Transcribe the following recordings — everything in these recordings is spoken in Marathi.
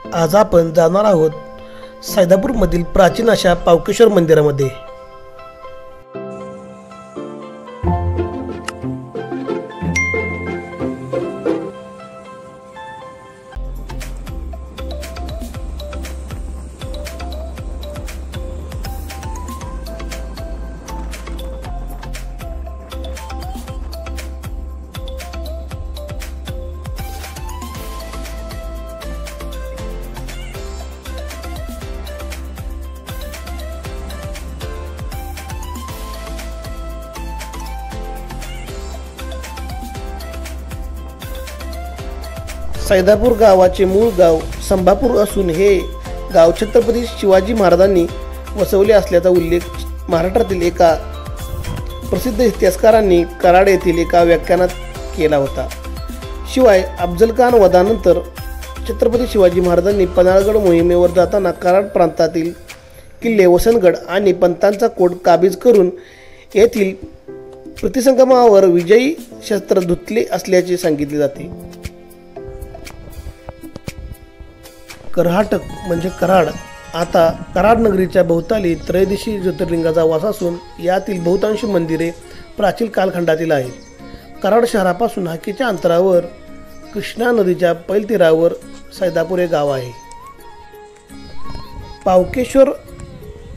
आज आपण जाणार आहोत सैदापूरमधील प्राचीन अशा पावकेश्वर मंदिरामध्ये। सैदापूर गावाचे मूळ गाव संभापूर असून हे गाव छत्रपती शिवाजी महाराजांनी वसवले असल्याचा उल्लेख महाराष्ट्रातील एका प्रसिद्ध इतिहासकारांनी कराड येथील एका व्याख्यानात केला होता। शिवाय अफजलखान वधानंतर छत्रपती शिवाजी महाराजांनी पन्हाळगड मोहिमेवर जाताना कराड प्रांतातील किल्ले वसंतगड आणि पंतांचा कोट काबीज करून येथील प्रतिसंगमावर विजयी शस्त्र धुतले असल्याचे सांगितले जाते। कर्हाटक म्हणजे कराड आता कराड नगरीच्या भोवताली त्रयोदशी ज्योतिर्लिंगाचा वास असून यातील बहुतांश मंदिरे प्राचीन कालखंडातील आहेत। कराड शहरापासून हाकेच्या अंतरावर कृष्णा नदीच्या पैलतीरावर सैदापूर हे गाव आहे। पावकेश्वर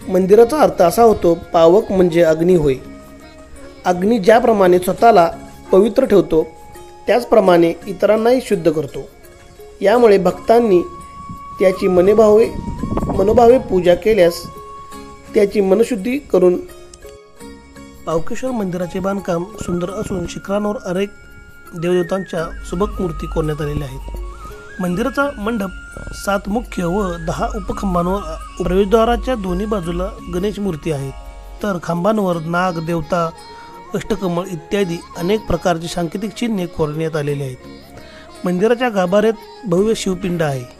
मंदिराचा अर्थ असा होतो, पावक म्हणजे अग्नी होय। अग्नी ज्याप्रमाणे स्वतःला पवित्र ठेवतो त्याचप्रमाणे इतरांनाही शुद्ध करतो। यामुळे भक्तांनी त्याची मनोभावे पूजा केल्यास त्याची मनशुद्धी करून पावकेश्वर मंदिराचे बांधकाम सुंदर असून शिखरांवर अनेक देवदेवतांच्या सुबक मूर्ती कोरण्यात आलेल्या आहेत। मंदिराचा मंडप 7 मुख्य व 10 उपखंबांवर प्रवेशद्वाराच्या दोन्ही बाजूला गणेश मूर्ती आहेत, तर खांबांवर नाग देवता अष्टकमळ इत्यादी अनेक प्रकारची सांकेतिक चिन्हे कोरण्यात आलेली आहेत। मंदिराच्या गाभाऱ्यात भव्य शिवपिंड आहे।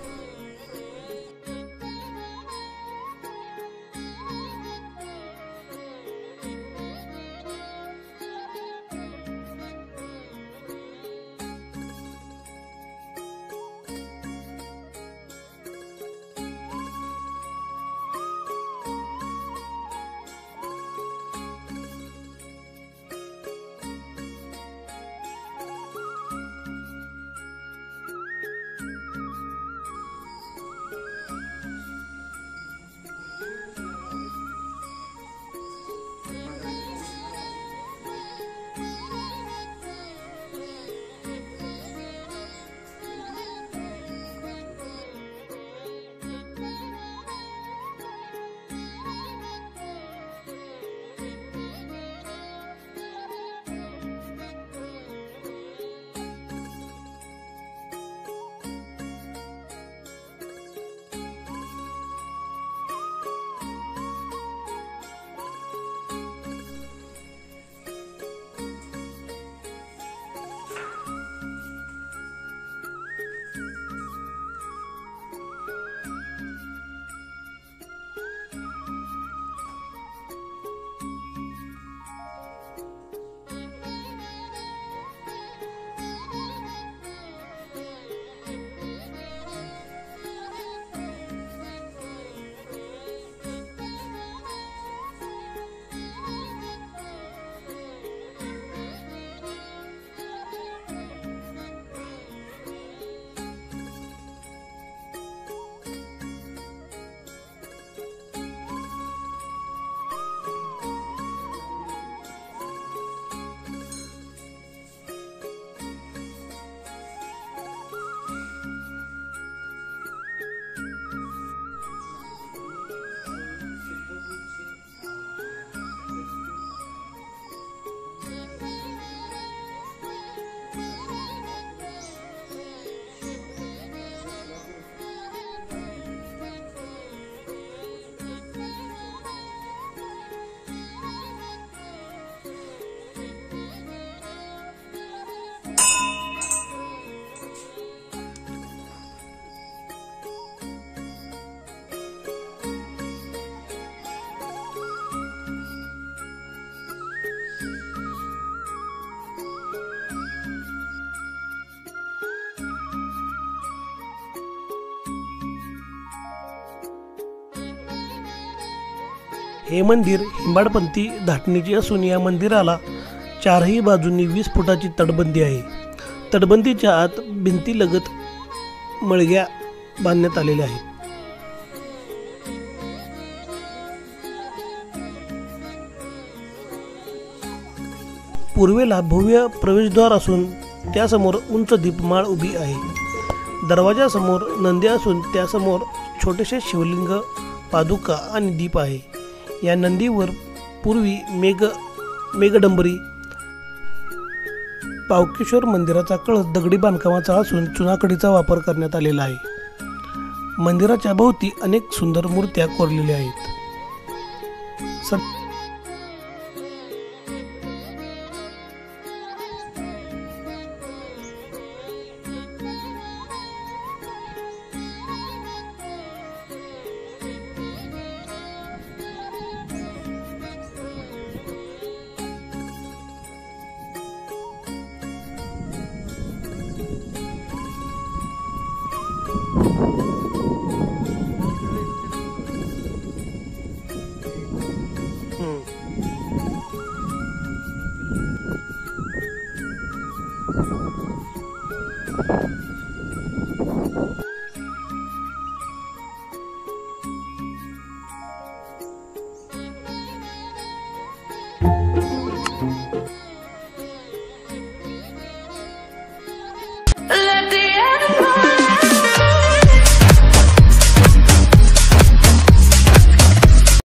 हे मंदिर हिंबाडपंथी धाटणीचे असून या मंदिराला चारही बाजूंनी 20 फुटाची तटबंदी आहे. तटबंदीच्या आत भिंतीलगत मळग्या बांधण्यात आलेल्या आहेत. पूर्वेला भव्य प्रवेशद्वार असून त्यासमोर उंच दीपमाळ उभी आहे. दरवाजासमोर नंदी असून त्यासमोर छोटेसे शिवलिंग, पादुका आणि दीप आहे. या नंदीवर पूर्वी मेघडंबरी पावकेश्वर मंदिराचा कळस दगडी बांधकामाचा असून चुनाकडीचा वापर करण्यात आलेला आहे. मंदिराच्या भोवती अनेक सुंदर मूर्त्या कोरलेल्या आहेत.